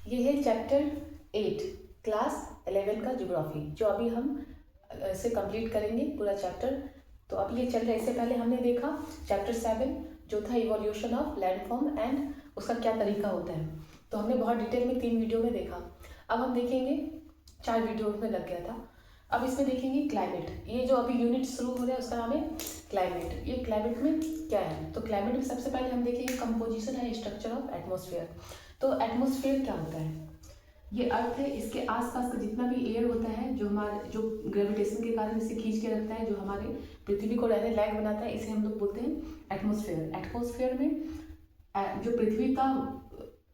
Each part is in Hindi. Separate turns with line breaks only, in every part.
ये है चैप्टर 8 क्लास 11 का ज्योग्राफी, जो अभी हम इसे कंप्लीट करेंगे पूरा चैप्टर। तो अभी ये चल रहा है। इससे पहले हमने देखा चैप्टर 7 जो था इवोल्यूशन ऑफ लैंडफॉर्म एंड उसका क्या तरीका होता है। तो हमने बहुत डिटेल में 3 वीडियो में देखा। अब हम देखेंगे 4 वीडियो में लग गया था। अब इसमें देखेंगे क्लाइमेट। ये जो अभी यूनिट शुरू हो रहा है उसका नाम है क्लाइमेट। ये क्लाइमेट में क्या है, तो क्लाइमेट में सबसे पहले हम देखेंगे कंपोजिशन है स्ट्रक्चर ऑफ एटमॉस्फेयर। तो एटमॉस्फेयर क्या होता है? ये अर्थ है, इसके आसपास का जितना भी एयर होता है जो ग्रेविटेशन के कारण इसे खींच के रखता है, जो हमारे पृथ्वी को रहने लायक बनाता है, इसे हम लोग बोलते हैं एटमॉस्फेयर। एटमॉस्फेयर में जो पृथ्वी का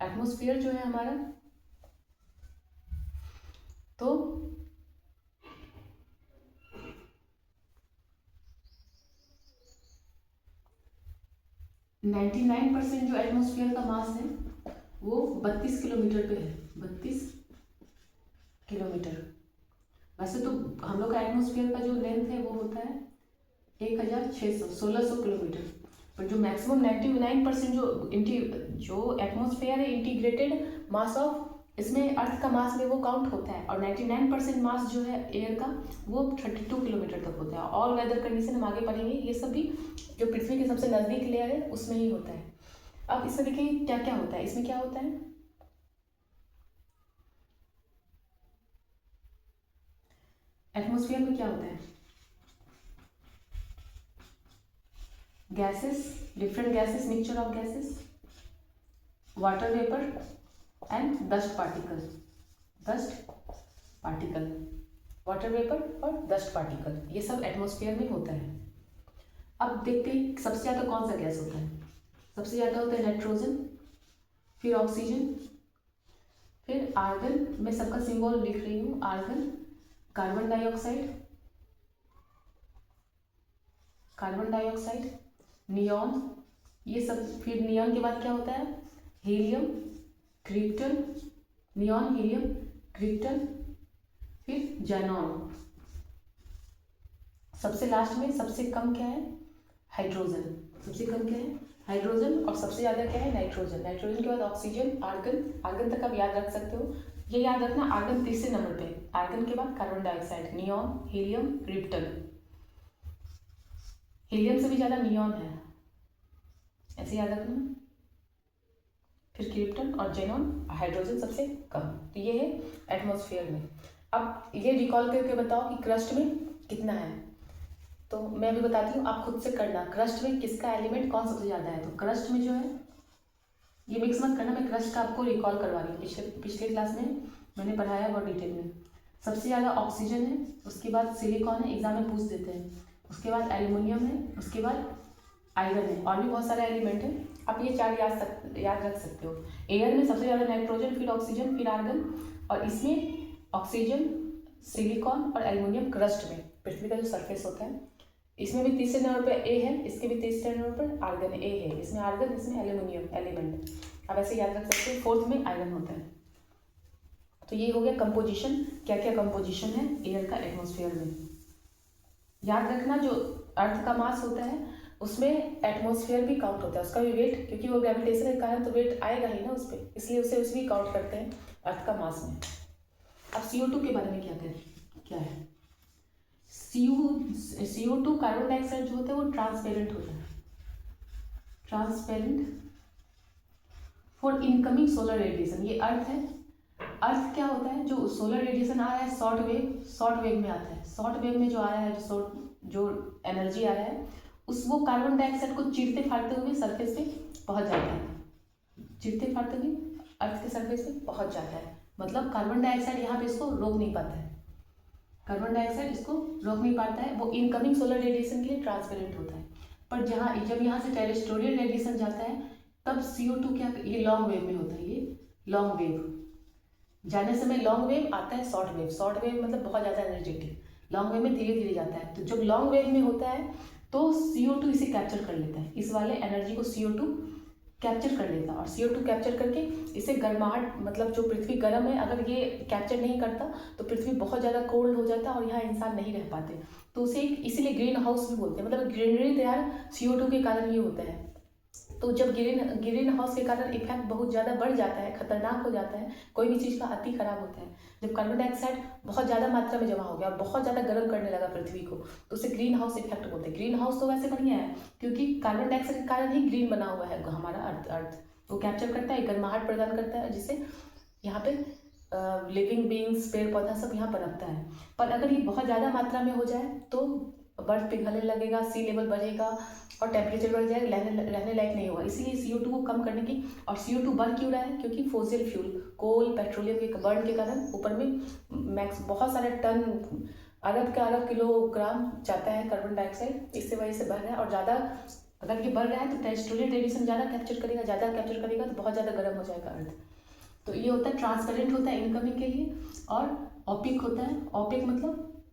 एटमॉस्फेयर जो है हमारा, तो 99% जो एटमॉस्फेयर का मास है वो 32 किलोमीटर पे है। 32 किलोमीटर। वैसे तो हम लोग का एटमॉस्फेयर का जो लेंथ है वो होता है 1600 किलोमीटर। पर जो मैक्सिमम 99% जो एटमॉस्फेयर है इंटीग्रेटेड मास ऑफ, इसमें अर्थ का मास में वो काउंट होता है। और 99% मास जो है एयर का वो 32 किलोमीटर तक होता है। ऑल वेदर कंडीशन हम आगे पढ़ेंगे। ये सब भी जो पृथ्वी के सबसे नज़दीक लेयर है उसमें ही होता है। अब इसमें देखिए क्या क्या होता है। इसमें क्या होता है, एटमॉस्फेयर में क्या होता है, gases, different gases, mixture of gases, water vapour and dust particle. Water vapour और डस्ट पार्टिकल, ये सब एटमॉस्फेयर में होता है। अब देखते हैं सबसे ज़्यादा कौन सा गैस होता है। सबसे ज़्यादा होता है नाइट्रोजन, फिर ऑक्सीजन, फिर आर्गन। मैं सबका सिंबल लिख रही हूँ, आर्गन, कार्बन डाइऑक्साइड, नियॉन, ये सब। फिर नियॉन के बाद क्या होता है, helium, krypton, neon, helium, krypton, फिर जेनॉन। सबसे लास्ट में सबसे कम क्या है, हाइड्रोजन। सबसे कम क्या है, हाइड्रोजन, और सबसे ज़्यादा क्या है, नाइट्रोजन। नाइट्रोजन के बाद ऑक्सीजन, आर्गन तक आप याद रख सकते हो। ये याद रखना, आर्गन तीसरे नंबर पे। आर्गन के बाद carbon dioxide, neon, helium, krypton. Helium से भी ज़्यादा नियॉन है, ऐसे याद रखना। फिर क्रिप्टन और जेनॉन, हाइड्रोजन सबसे कम। तो ये है एटमॉस्फेयर में। अब ये रिकॉल करके बताओ कि क्रस्ट में कितना है। तो मैं अभी बताती हूँ, आप खुद से करना। क्रस्ट में किसका एलिमेंट कौन सबसे ज़्यादा है। तो क्रस्ट में जो है, ये मिक्स मत करना, मैं क्रस्ट का आपको रिकॉल करवा रही हूँ। पिछले क्लास में मैंने पढ़ाया बहुत डिटेल में। सबसे ज़्यादा ऑक्सीजन है, उसके बाद सिलिकॉन है, एग्जाम में पूछ देते हैं, उसके बाद एल्यूमिनियम है, उसके बाद आयरन है, और भी बहुत सारे एलिमेंट है। आप ये 4 याद रख सकते हो। एयर में सबसे ज़्यादा नाइट्रोजन, फिर ऑक्सीजन, फिर आर्गन, और इसमें ऑक्सीजन, सिलिकॉन और एल्यूमिनियम क्रस्ट में, पृथ्वी का जो सरफेस होता है। इसमें भी तीसरे नंबर पर ए है, इसके भी तीसरे नंबर पर आर्गन, ए है। इसमें आर्गन, इसमें एल्यूमिनियम एलिमेंट। आप ऐसे याद रख सकते हो। फोर्थ में आयरन होता है। तो ये हो गया कंपोजिशन, क्या क्या कंपोजिशन है एयर का एटमॉस्फेयर में। याद रखना, जो अर्थ का मास होता है उसमें एटमॉस्फेयर भी काउंट होता है, उसका भी वेट, क्योंकि वो ग्रेविटेशन के कारण तो वेट आएगा ही ना उस पर, इसलिए उसे भी काउंट करते हैं अर्थ का मास में। अब CO2 के बारे में क्या है। CO2 कार्बन डाइऑक्साइड जो होता है वो ट्रांसपेरेंट होता है, transparent for incoming solar radiation. ये अर्थ है। अर्थ क्या होता है, जो सोलर रेडिएशन आ रहा है शॉर्ट वेव में आता है। शॉर्ट वेव में जो आ रहा है, जो एनर्जी आ रहा है, वो कार्बन डाइऑक्साइड को चीरते फाड़ते हुए सरफेस पे पहुंच जाता है। चीरते फाड़ते हुए अर्थ के सरफेस पे पहुंच जाता है। मतलब कार्बन डाइऑक्साइड यहाँ पे इसको रोक नहीं पाता है। कार्बन डाइऑक्साइड इसको रोक नहीं पाता है। वो इनकमिंग सोलर रेडिएशन के लिए ट्रांसपेरेंट होता है। पर जब यहाँ से टेरेस्ट्रियल रेडिएशन जाता है तब CO2 क्या, ये लॉन्ग वेव में होता है। ये लॉन्ग वेव जाने समय लॉन्ग वेव आता है, शॉर्ट वेव मतलब बहुत ज़्यादा एनर्जेटिक। लॉन्ग वेव में धीरे धीरे जाता है। तो जब लॉन्ग वेव में होता है तो CO2 इसे कैप्चर कर लेता है। इस वाले एनर्जी को CO2 कैप्चर कर लेता है, और CO2 कैप्चर करके इसे गर्माहट, मतलब जो पृथ्वी गर्म है, अगर ये कैप्चर नहीं करता तो पृथ्वी बहुत ज़्यादा कोल्ड हो जाता और यहाँ इंसान नहीं रह पाते। तो उसे इसीलिए ग्रीन हाउस भी बोलते हैं। मतलब ग्रीनरी तैयार CO2 के कारण ये होता है। तो जब ग्रीन हाउस के कारण इफेक्ट बहुत ज़्यादा बढ़ जाता है, खतरनाक हो जाता है, कोई भी चीज़ का अति खराब होता है। जब कार्बन डाइऑक्साइड बहुत ज़्यादा मात्रा में जमा हो गया और बहुत ज़्यादा गर्म करने लगा पृथ्वी को, तो उसे ग्रीन हाउस इफेक्ट बोलते हैं। ग्रीन हाउस तो वैसे बढ़िया है, क्योंकि कार्बन डाइऑक्साइड के कारण ही ग्रीन बना हुआ है हमारा अर्थ। वो कैप्चर करता है, गर्माहट प्रदान करता है, जिससे यहाँ पे लिविंग बींग्स, पेड़ पौधा सब यहाँ पनपता है। पर अगर ये बहुत ज़्यादा मात्रा में हो जाए तो बर्फ पिघलने लगेगा, सी लेवल बढ़ेगा और टेम्परेचर बढ़ जाएगा, रहने लायक नहीं होगा। इसीलिए CO2 को कम करने की, और CO2 बढ़ क्यों रहा है? क्योंकि फोसिल फ्यूल, कोल, पेट्रोलियम के बर्न के कारण ऊपर में बहुत सारे टन, अरब किलोग्राम जाता है कार्बन डाइऑक्साइड, इससे वजह से बढ़ रहा है। और ज़्यादा अगर ये बढ़ रहा है तो टेरेस्ट्रियल रेडिएशन ज़्यादा कैप्चर करेगा तो बहुत ज़्यादा गर्म हो जाएगा अर्थ। तो ये होता है ट्रांसपेरेंट होता है इनकमिंग के लिए, और ऑपिक होता है। ऑपिक मतलब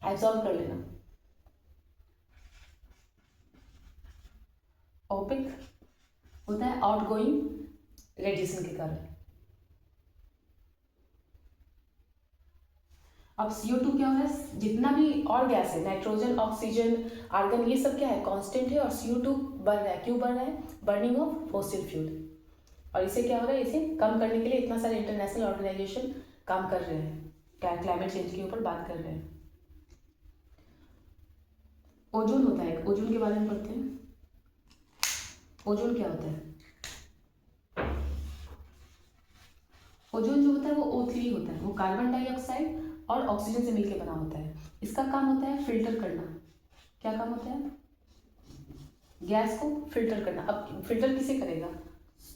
एब्जॉर्ब कर लेना। ऑपिक होता है आउटगोइंग रेडिएशन के कारण। अब CO2 क्या हो रहा है? जितना भी और गैस है, नाइट्रोजन, ऑक्सीजन, आर्गन, ये सब क्या है? कांस्टेंट है, और CO2 बढ़ रहा है। क्यों बढ़ रहा है? Burning of fossil fuel. और इसे क्या हो रहा है? इसे कम करने के लिए इतना सारे इंटरनेशनल ऑर्गेनाइजेशन काम कर रहे हैं, क्लाइमेट चेंज के ऊपर बात कर रहे हैं। ओजोन होता है, ओजोन के बारे में पढ़ते हैं। ओजोन क्या होता है? ओजोन जो होता है वो O3 होता है। वो कार्बन डाइऑक्साइड और ऑक्सीजन से मिलकर बना होता है। इसका काम होता है फिल्टर करना। क्या काम होता है? गैस को फिल्टर करना। अब फिल्टर किसे करेगा?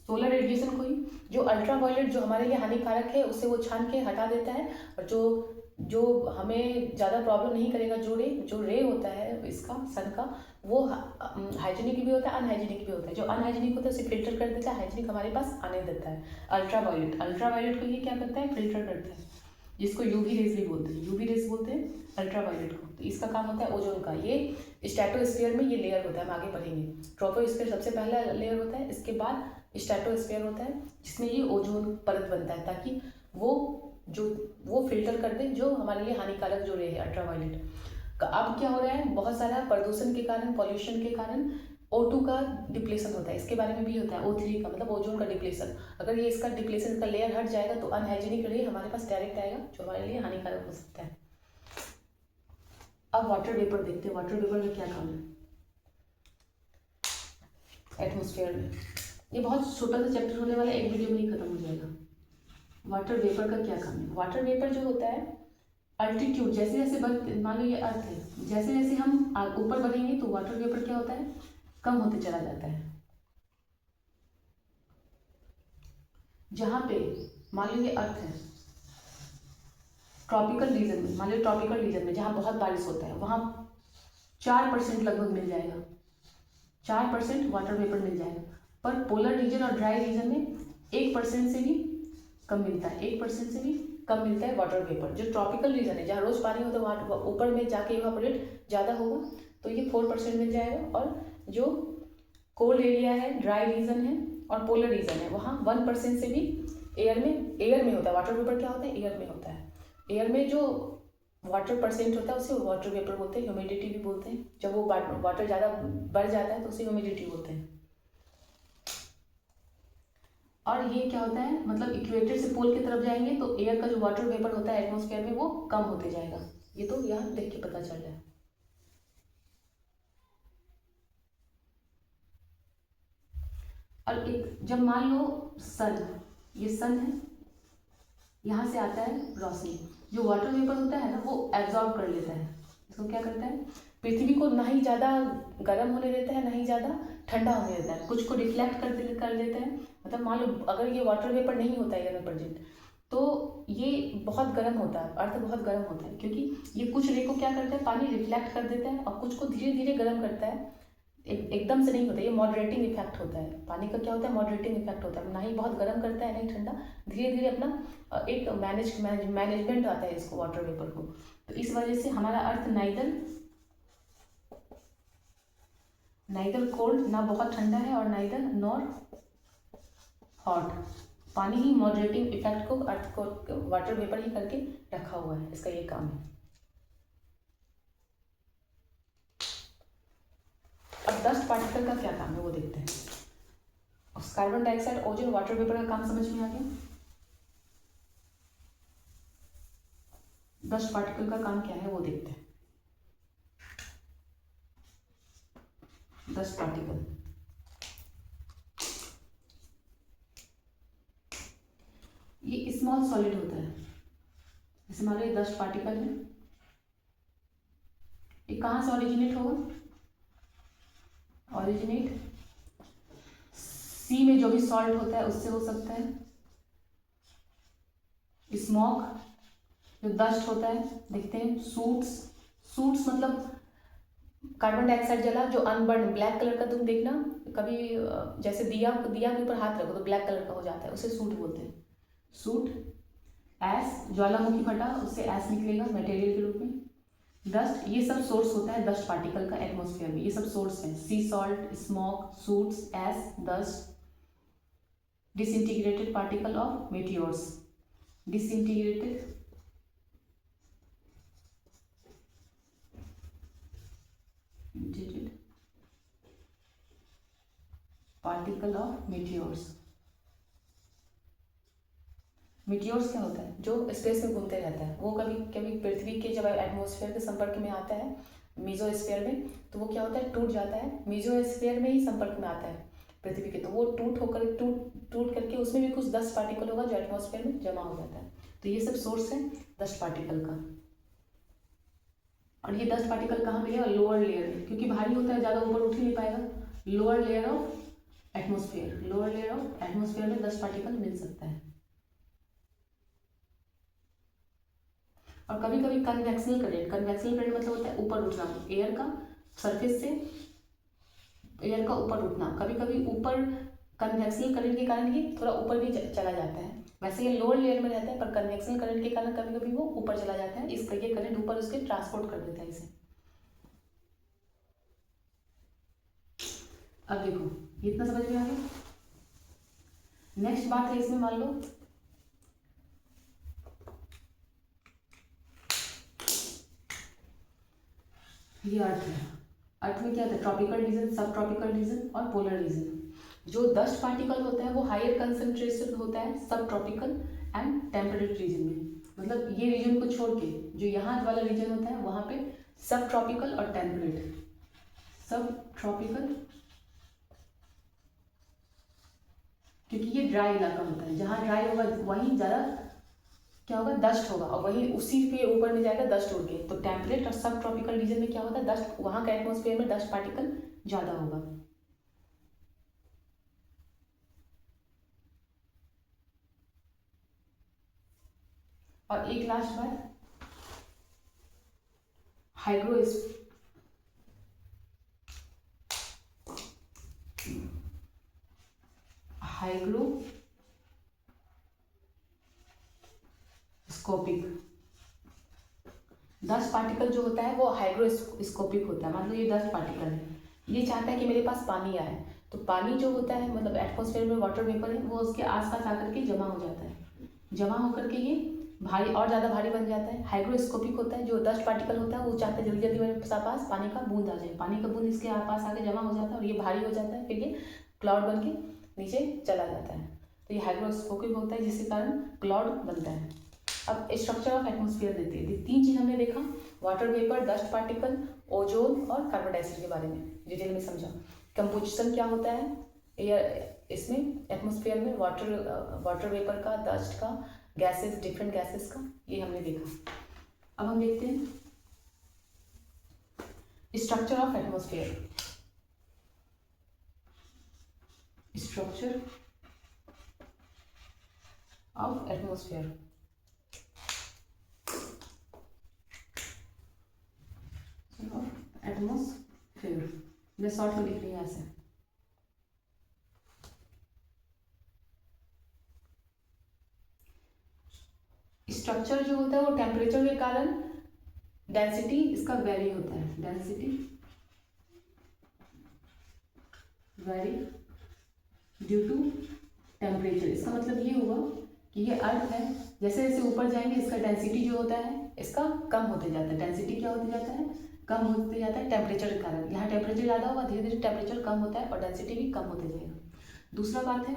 सोलर रेडिएशन को ही। जो अल्ट्रावायलेट जो हमारे लिए हानिकारक है उसे वो छान के हटा देता है, और जो हमें ज़्यादा प्रॉब्लम नहीं करेगा, जो रे होता है इसका, सन का, वो हाइजीनिक भी होता है, अनहाइजीनिक भी होता है। जो अनहाइजीनिक होता है उसे फिल्टर कर देता है, हाइजीनिक हमारे पास आने देता है। अल्ट्रावायलेट को ये क्या करता है? फिल्टर करता है, जिसको यूवी रेज भी बोलते हैं। यूवी रेज बोलते हैं अल्ट्रावायलेट को। तो इसका काम होता है ओजोन का। ये स्ट्रेटोस्फीयर में ये लेयर होता है, हम आगे पढ़ेंगे। ट्रोपोस्फीयर सबसे पहला लेयर होता है, इसके बाद स्ट्रेटोस्फीयर होता है, जिसमें ये ओजोन परत बनता है, ताकि वो फिल्टर कर दे जो हमारे लिए हानिकारक जो रे है अल्ट्रावायलेट। अब क्या हो रहा है? बहुत सारा प्रदूषण के कारण, पॉल्यूशन के कारण O2 का डिप्लेशन होता है। इसके बारे में भी होता है O3 का, मतलब ओजोन का डिप्लेशन। अगर ये इसका डिप्लेशन का लेयर हट जाएगा तो अनहाइजीनिक रे हमारे पास डायरेक्ट आएगा, जो हमारे लिए हानिकारक हो सकता है। अब वाटर वेपर देखते हैं। वाटर वेपर का क्या काम है एटमॉस्फेयर में? ये बहुत छोटा सा चैप्टर होने वाला है, एक वीडियो में ही खत्म हो जाएगा। वाटर वेपर का क्या काम है? वाटर वेपर जो होता है, अल्टीट्यूड जैसे जैसे मान लो ये अर्थ है, जैसे जैसे हम ऊपर बढ़ेंगे तो वाटर वेपर क्या होता है? कम होते चला जाता है। जहाँ पे मान लो ये अर्थ है, ट्रॉपिकल रीजन में, मान लो ट्रॉपिकल रीजन में जहाँ बहुत बारिश होता है, वहाँ 4% लगभग मिल जाएगा, 4% वाटर वेपर मिल जाएगा। पर पोलर रीजन और ड्राई रीजन में 1% से भी कम मिलता है, 1% से भी कम मिलता है वाटर वेपर। जो ट्रॉपिकल रीजन है, जहाँ रोज पानी होता है, वहाँ ऊपर में जाके इवापोरेट ज़्यादा होगा, तो ये 4% मिल जाएगा। और जो कोल्ड एरिया है, ड्राई रीजन है और पोलर रीजन है, वहाँ 1% से भी एयर में होता है। वाटर वेपर क्या होता है? एयर में होता है। एयर में जो वाटर परसेंट होता है उसे वाटर वेपर बोलते हैं, ह्यूमिडिटी भी बोलते हैं। जब वो वाटर ज़्यादा बढ़ जाता है तो उसे ह्यूमिडिटी बोलते हैं। और ये क्या होता है, मतलब इक्वेटर से पोल की तरफ जाएंगे तो एयर का जो वाटर वेपर होता है एटमॉस्फेयर में वो कम होते जाएगा। ये तो यहाँ देख के पता चल रहा है। और एक जब मान लो सन, ये सन है, यहाँ से आता है रोशनी, जो वाटर वेपर होता है ना वो एब्जॉर्ब कर लेता है। इसको क्या करता है? पृथ्वी को ना ही ज़्यादा गर्म होने देता है, ना ही ज़्यादा ठंडा होने देता है, कुछ को रिफ्लेक्ट कर देता है। मतलब मान लो अगर ये वाटर वेपर नहीं होता है एयर प्रेजेंट, तो ये बहुत गर्म होता है, अर्थ बहुत गर्म होता है, क्योंकि ये कुछ रे को क्या करता है? पानी रिफ्लेक्ट कर देता है और कुछ को धीरे धीरे गर्म करता है। एकदम से नहीं होता, ये मॉडरेटिंग इफेक्ट होता है। पानी का क्या होता है? मॉडरेटिंग इफेक्ट होता है, ना ही बहुत गर्म करता है, नहीं ठंडा, धीरे धीरे अपना एक मैनेजमेंट आता है इसको, वाटर वेपर को। तो इस वजह से हमारा अर्थ नाइदर कोल्ड, ना बहुत ठंडा है, और नाइदर नॉर हॉट। पानी ही मॉडरेटिंग इफेक्ट को, अर्थ को वाटर वेपर ही करके रखा हुआ है, इसका ये काम है। अब डस्ट पार्टिकल का क्या काम है वो देखते हैं। Carbon dioxide, ozone, water vapour का काम समझ में आ गया। डस्ट पार्टिकल का काम क्या है वो देखते हैं। डस्ट पार्टिकल, ये स्मॉल सॉलिड होता है। जैसे मान लो ये डस्ट पार्टिकल है, ये कहाँ से ओरिजिनेट होगा? ओरिजिनेट सी में जो भी सॉल्ट होता है उससे हो सकता है। स्मोक जो डस्ट होता है, देखते हैं सूट्स, सूट्स मतलब कार्बन डाइऑक्साइड जला जो अनबर्न ब्लैक कलर का, तुम देखना कभी जैसे दिया के ऊपर हाथ रखो तो ब्लैक कलर का हो जाता है, उसे सूट बोलते हैं। सूट, एस ज्वालामुखी फटा उससे एस निकलेगा मटेरियल के रूप में। डस्ट, ये सब सोर्स होता है डस्ट पार्टिकल का एटमॉस्फेयर में, ये सब सोर्स है। Sea salt, smoke, soots, ash, dust, disintegrated particle of meteors, disintegrated particle of meteors. Meteors क्या होता है? जो स्पेस में घूमते रहता है, वो कभी कभी पृथ्वी के जब एटमॉस्फेयर के संपर्क में आता है मीजोस्फीयर में, तो वो क्या होता है, टूट जाता है। मीजोस्फीयर में ही संपर्क में आता है पृथ्वी के, तो वो टूट करके उसमें भी कुछ डस्ट पार्टिकल होगा जो एटमॉस्फेयर में जमा हो जाता है। तो ये सब सोर्स है डस्ट पार्टिकल का। और ये डस्ट पार्टिकल कहाँ मिलेगा? लोअर लेयर में, क्योंकि भारी होता है, ज़्यादा ऊपर उठ ही नहीं पाएगा। Lower layer of atmosphere, lower layer of atmosphere में डस्ट पार्टिकल मिल सकता है। और कभी कभी कन्वेक्शनल करंट, कन्वेक्शनल करंट मतलब होता है ऊपर उठना, एयर का सरफेस से एयर का ऊपर उठना। कभी कभी ऊपर कन्वेक्शनल करंट के कारण ये थोड़ा ऊपर भी चला जाता है। वैसे ये लोअर लेयर में रहता है, पर कन्वेक्शनल करंट के कारण कभी कभी वो ऊपर चला जाता है, इसका ये करंट ऊपर उसके ट्रांसपोर्ट कर देता है इसे। अब देखो इतना समझ में आ गया। नेक्स्ट बात है इसमें, मान लो ये अर्थ है। अर्थ में क्या होता है? ट्रॉपिकल रीजन, सब ट्रॉपिकल रीजन और पोलर रीजन। जो डस्ट पार्टिकल होता है वो हायर कंसंट्रेशन होता है सब ट्रॉपिकल एंड टेम्परेट रीजन में। मतलब ये रीजन को छोड़ के जो यहाँ वाला रीजन होता है वहाँ पे सब ट्रॉपिकल और टेम्परेट, सब ट्रॉपिकल, क्योंकि ये ड्राई इलाका होता है। जहाँ ड्राई होगा वहीं ज़्यादा क्या होगा? डस्ट होगा, और वही उसी पे ऊपर में जाएगा डस्ट उड़ के। तो टेम्परेट और सब ट्रॉपिकल रीजन में क्या होता है? डस्ट, वहाँ का एटमॉस्फेयर में डस्ट पार्टिकल ज़्यादा होगा। और एक लास्ट बात, हाइग्रोस्कोपिक डस्ट पार्टिकल जो होता है वो हाइग्रोस्कोपिक होता है। मतलब ये डस्ट पार्टिकल है, ये चाहता है कि मेरे पास पानी आए, तो पानी जो होता है मतलब एटमॉस्फेयर में वाटर वेपर है, वो उसके आसपास आकर के जमा हो जाता है। जमा होकर के ये भारी और ज़्यादा भारी बन जाता है। हाइग्रोस्कोपिक होता है, जो डस्ट पार्टिकल होता है वो चाहता है जल्दी जल्दी मेरे पास पानी का बूंद आ जाए, पानी का बूंद इसके पास आके जमा हो जाता है और ये भारी हो जाता है, फिर ये क्लाउड बन के नीचे चला जाता है। तो ये हाइग्रोस्कोपिक होता है, जिसके कारण क्लाउड बनता है। अब स्ट्रक्चर ऑफ एटमॉस्फेयर देते हैं, तीन चीज़ हमने देखा, water vapour, dust particle, ozone और कार्बन डाइऑक्साइड के बारे में डिटेल में समझा। कंपोजिशन क्या होता है एयर, इसमें एटमॉस्फेयर में वाटर वेपर का, डस्ट का, गैसेस, डिफरेंट गैसेस का, ये हमने देखा। अब हम देखते हैं structure of atmosphere. Structure of atmosphere, atmosphere मैं शॉर्ट में लिख रही हूँ ऐसे। स्ट्रक्चर जो होता है वो टेम्परेचर के कारण डेंसिटी इसका वेरी होता है, density vary due to temperature. इसका मतलब ये हुआ कि ये अर्थ है, जैसे जैसे ऊपर जाएंगे इसका डेंसिटी जो होता है इसका कम होते जाता है। डेंसिटी क्या होते जाता है? कम होते जाता है टेम्परेचर के कारण। यहाँ टेम्परेचर ज़्यादा होगा, धीरे धीरे टेम्परेचर कम होता है और डेंसिटी भी कम होते जाएगा। दूसरा बात है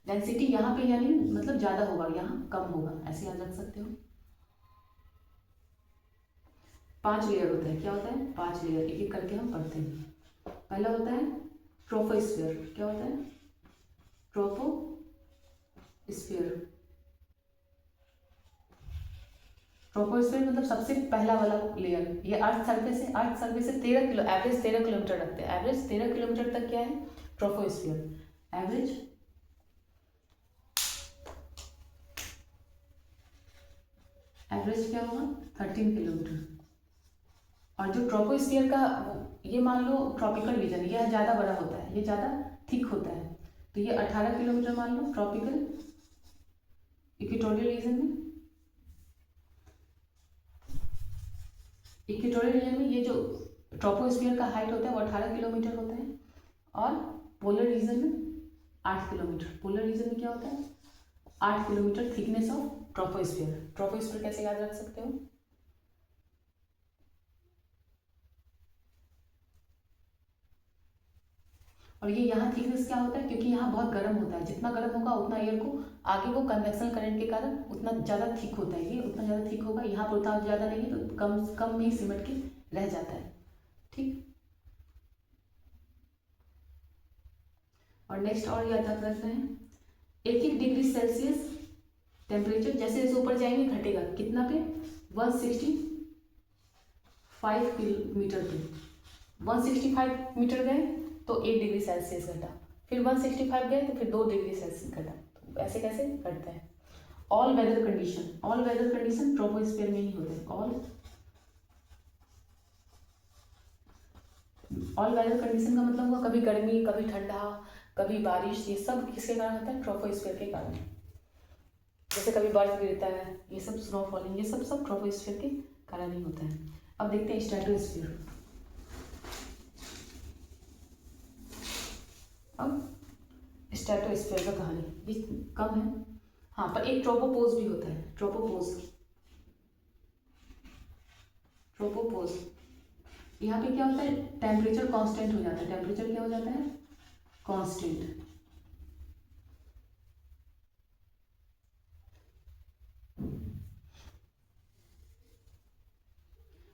डेंसिटी, यहाँ पे यानी मतलब ज़्यादा होगा, यहाँ कम होगा, ऐसे याद रख सकते हो। 5 लेयर होता है, क्या होता है 5 लेयर, एक एक करके हम पढ़ते हैं। पहला होता है ट्रोपोस्फीयर, क्या होता है ट्रोपोस्फीयर। ट्रोपोस्फीयर मतलब सबसे पहला वाला लेयर, ये अर्थ सरफेस है, अर्थ सरफेस से 13 किलो एवरेज 13 किलोमीटर रखते हैं, एवरेज 13 किलोमीटर तक क्या है ट्रोपोस्फीयर, एवरेज क्या होगा 13 किलोमीटर। और जो ट्रोपोस्फीयर का ये मान लो ट्रॉपिकल रीजन, ये ज़्यादा बड़ा होता है, ये ज़्यादा थिक होता है, तो ये 18 किलोमीटर मान लो ट्रॉपिकल। इक्वेटोरियल रीजन में, इक्वेटोरियल रीजन में ये जो ट्रोपोस्फीयर का हाइट होता है वो 18 किलोमीटर होता है, और पोलर रीजन में 8 किलोमीटर। पोलर रीजन में क्या होता है 8 kilometre thickness of troposphere. Troposphere कैसे याद रख सकते हो, और ये यहाँ थिकनेस क्या होता है, क्योंकि यहाँ बहुत गर्म होता है, जितना गर्म होगा उतना एयर को आगे वो कन्वेक्शन करंट के कारण उतना ज़्यादा थिक होता है, ये उतना ज़्यादा थिक होगा, यहाँ पर उतना ज़्यादा नहीं है, तो कम कम में ही सिमट के रह जाता है, ठीक। और नेक्स्ट और याद रखना है, 1 डिग्री सेल्सियस टेम्परेचर जैसे जैसे ऊपर जाएंगे घटेगा, कितना पे 165 किलोमीटर पे, 165 मीटर गए तो 1 डिग्री सेल्सियस घटा, फिर 165 गए तो फिर 2 डिग्री सेल्सियस घटा, तो ऐसे कैसे घटता है। All weather condition, all weather condition troposphere में ही होते हैं, ऑल वेदर कंडीशन का मतलब हुआ कभी गर्मी कभी ठंडा कभी बारिश, ये सब किसके कारण होता है ट्रोपोस्फीयर के कारण। जैसे कभी बर्फ गिरता है, ये सब स्नोफॉलिंग, ये सब ट्रोपोस्फीयर के कारण ही होता है। अब देखते हैं स्ट्रेटोस्फीयर। अब स्ट्रेटोस्फीयर का कहानी ये कम है, हाँ, पर एक ट्रोपोपोज भी होता है, ट्रोपोपोज यहाँ पे क्या होता है टेम्परेचर कांस्टेंट हो जाता है, टेम्परेचर क्या हो जाता है कांस्टेंट।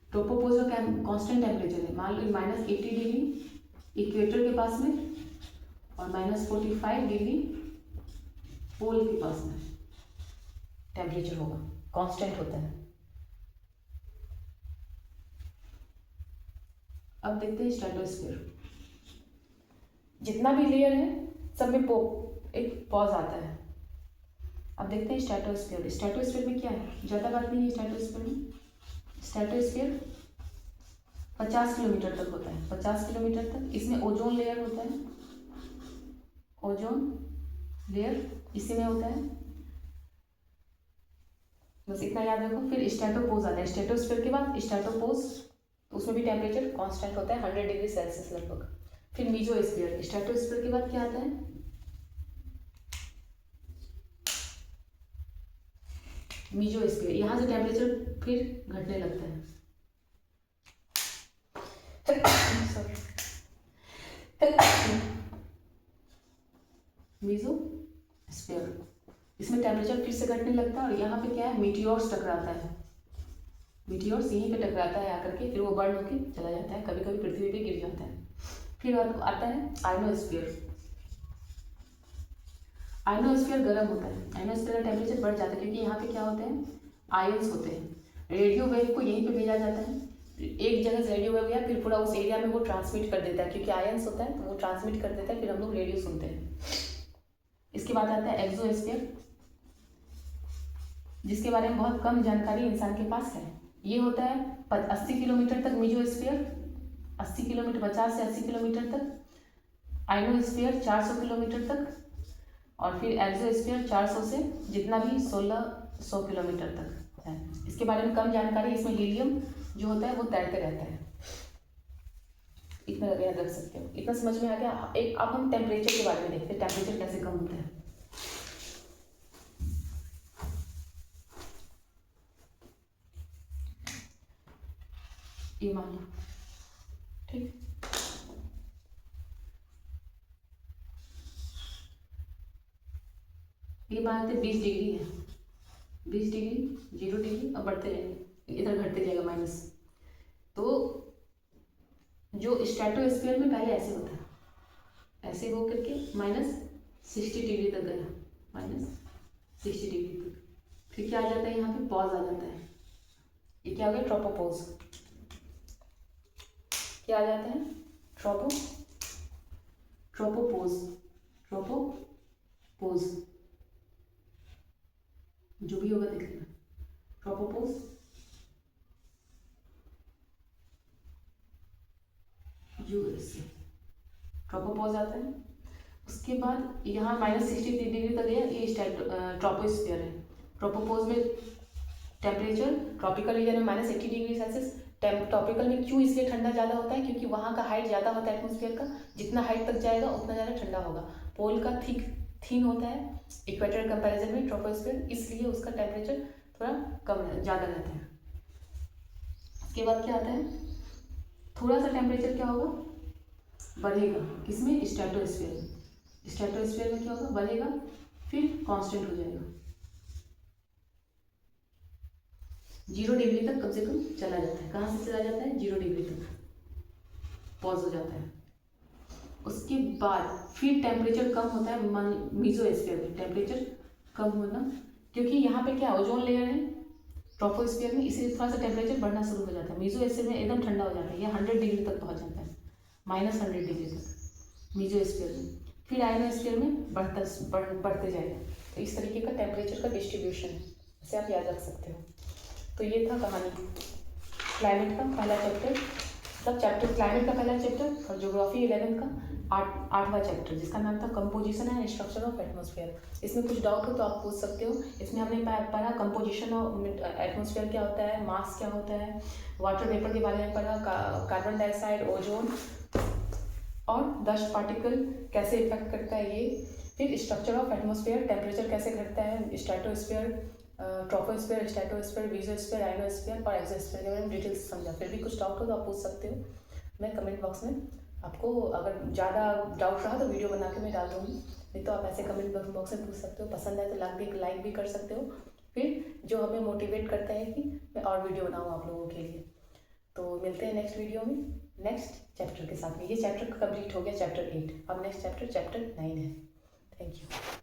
ट्रोपोपोज का कांस्टेंट टेम्परेचर है, मान लो -80 डिग्री इक्वेटर के पास में और -45 डिग्री पोल के पास में टेम्परेचर होगा, कांस्टेंट होता है। अब देखते हैं स्ट्रेटोस्फीयर, जितना भी लेयर है सब में एक पॉज आता है। अब देखते हैं स्ट्रेटोस्फीयर। स्ट्रेटोस्फीयर में क्या है, ज़्यादा बात नहीं है स्ट्रेटोस्फीयर में। स्ट्रेटोस्फीयर 50 किलोमीटर तक होता है, 50 किलोमीटर तक। इसमें ओजोन लेयर होता है, ओजोन लेयर इसी में होता है, बस इतना याद रखो। फिर स्ट्रेटोपोज आता है, स्ट्रेटोस्फीयर के बाद स्ट्रेटोपोज, तो उसमें भी टेम्परेचर कांस्टेंट होता है 100 डिग्री सेल्सियस लगभग। फिर मीजोस्फीयर, स्ट्रेटोस्फीयर के बाद क्या आता है मीजोस्फीयर, यहाँ से टेम्परेचर फिर घटने लगता है। मीजोस्फीयर, इसमें टेम्परेचर फिर से घटने लगता है, और यहाँ पे क्या है मीटियोर्स टकराता है, मीटियोर्स यहीं पे टकराता है आकर के, फिर वो बर्न होके चला जाता है, कभी कभी पृथ्वी पे गिर जाता है। फिर आता है आयनोस्फीयर। आयनोस्फीयर गर्म होता है, आयनोस्फीयर का टेम्परेचर बढ़ जाता है, क्योंकि यहाँ पे क्या होते हैं आयंस होते हैं, रेडियो वेव को यहीं पे भेजा जाता है, एक जगह से रेडियो वेव गया फिर पूरा उस एरिया में वो ट्रांसमिट कर देता है, क्योंकि आयंस होता है तो वो ट्रांसमिट कर देता है, फिर हम लोग रेडियो सुनते हैं। इसके बाद आता है एक्सोस्फीयर, जिसके बारे में बहुत कम जानकारी इंसान के पास है। ये होता है 80 किलोमीटर तक मीजोस्फीयर, 80 किलोमीटर 50 से 80 किलोमीटर तक। आयनोस्फीयर 400 किलोमीटर तक, और फिर एक्सोस्फीयर 400 से जितना भी 1600 किलोमीटर तक है। इसके बारे में कम जानकारी, इसमें हीलियम जो होता है वो तैरते रहता है। इतना याद रख सकते हो, इतना समझ में आ गया। एक अब हम टेम्परेचर के बारे में देखते हैं, टेम्परेचर कैसे कम होता है। ये मान लो, ठीक, ये बात है 20 डिग्री है, 20 डिग्री 0 डिग्री, अब बढ़ते रहेंगे, इधर घटते जाएगा माइनस। तो जो स्ट्रेटोस्फीयर में पहले ऐसे होता है, ऐसे हो करके -60 डिग्री तक गया, -60 डिग्री तक, फिर क्या आ जाता है यहाँ पे पॉज आ जाता है, ये क्या हो गया ट्रोपोपोज, क्या आ जाता है ट्रोपोपोज, जो भी होगा देख लेना, ट्रोपोपोज, ट्रोपोपोज आता है। उसके बाद यहाँ -60 डिग्री तक गया, ये ट्रोपोस्फीयर है। ट्रोपोपोज में टेम्परेचर ट्रॉपिकल रीजन में -80 डिग्री सेल्सियस, ट्रॉपिकल में क्यों इसलिए ठंडा ज़्यादा होता है, क्योंकि वहाँ का हाइट ज़्यादा होता है एटमॉस्फेयर का, जितना हाइट तक जाएगा उतना ज़्यादा ठंडा होगा। पोल का थीन होता है इक्वेटर कंपैरिजन में ट्रोपोस्फीयर, इसलिए उसका टेम्परेचर थोड़ा कम ज़्यादा रहता है। उसके बाद क्या आता है, थोड़ा सा टेम्परेचर क्या होगा, बढ़ेगा, किसमें स्ट्रेटोस्फीयर में, स्ट्रेटोस्फीयर में क्या होगा, बढ़ेगा, फिर कांस्टेंट हो जाएगा, 0 डिग्री तक कम से कम चला जाता है। कहाँ से चला जाता है, 0 डिग्री तक पॉज हो जाता है। उसके बाद फिर टेम्परेचर कम होता है मीजोस्फीयर में, टेम्परेचर कम होना, क्योंकि यहाँ पे क्या ओजोन लेयर है ट्रोपोस्फीयर में, इसलिए थोड़ा सा टेम्परेचर बढ़ना शुरू हो जाता है। मीजोस्फीयर में एकदम ठंडा हो जाता है, यह 100 डिग्री तक पहुँच जाता है, -100 डिग्री तक मीजोस्फीयर में, फिर आयनोस्फीयर में बढ़ते जाएगा। तो इस तरीके का टेम्परेचर का डिस्ट्रीब्यूशन है, इसे आप याद रख सकते हो। तो ये था कहानी क्लाइमेट का पहला चैप्टर, मतलब चैप्टर क्लाइमेट का पहला चैप्टर, और ज्योग्राफी 11 का 8वां चैप्टर, जिसका नाम था composition and structure of atmosphere. इसमें कुछ डाउट हो तो आप पूछ सकते हो। इसमें हमने पढ़ा कंपोजिशन ऑफ एटमॉस्फेयर क्या होता है, मास क्या होता है, वाटर वेपर के बारे में पढ़ा, कार्बन डाइऑक्साइड, ओजोन और डस्ट पार्टिकल कैसे इफेक्ट करता है ये, फिर स्ट्रक्चर ऑफ एटमॉस्फेयर, टेम्परेचर कैसे घटता है, स्ट्रेटोस्फीयर, ट्रोपोस्फीयर, स्ट्रेटोस्फीयर, मीसोस्फीयर, आयनोस्फीयर और एक्सोस्फीयर के बारे में डिटेल्स समझा। फिर भी कुछ डाउट हो तो आप पूछ सकते हो, मैं कमेंट बॉक्स में आपको, अगर ज़्यादा डाउट रहा तो वीडियो बना के मैं डाल दूँगी, नहीं तो आप ऐसे कमेंट बॉक्स में पूछ सकते हो। पसंद है तो लाइक भी कर सकते हो, फिर जो हमें मोटिवेट करता है कि मैं और वीडियो बनाऊँ आप लोगों के लिए। तो मिलते हैं नेक्स्ट वीडियो में नेक्स्ट चैप्टर के साथ में। ये चैप्टर कंप्लीट हो गया, चैप्टर 8, अब नेक्स्ट चैप्टर 9 है। Thank you.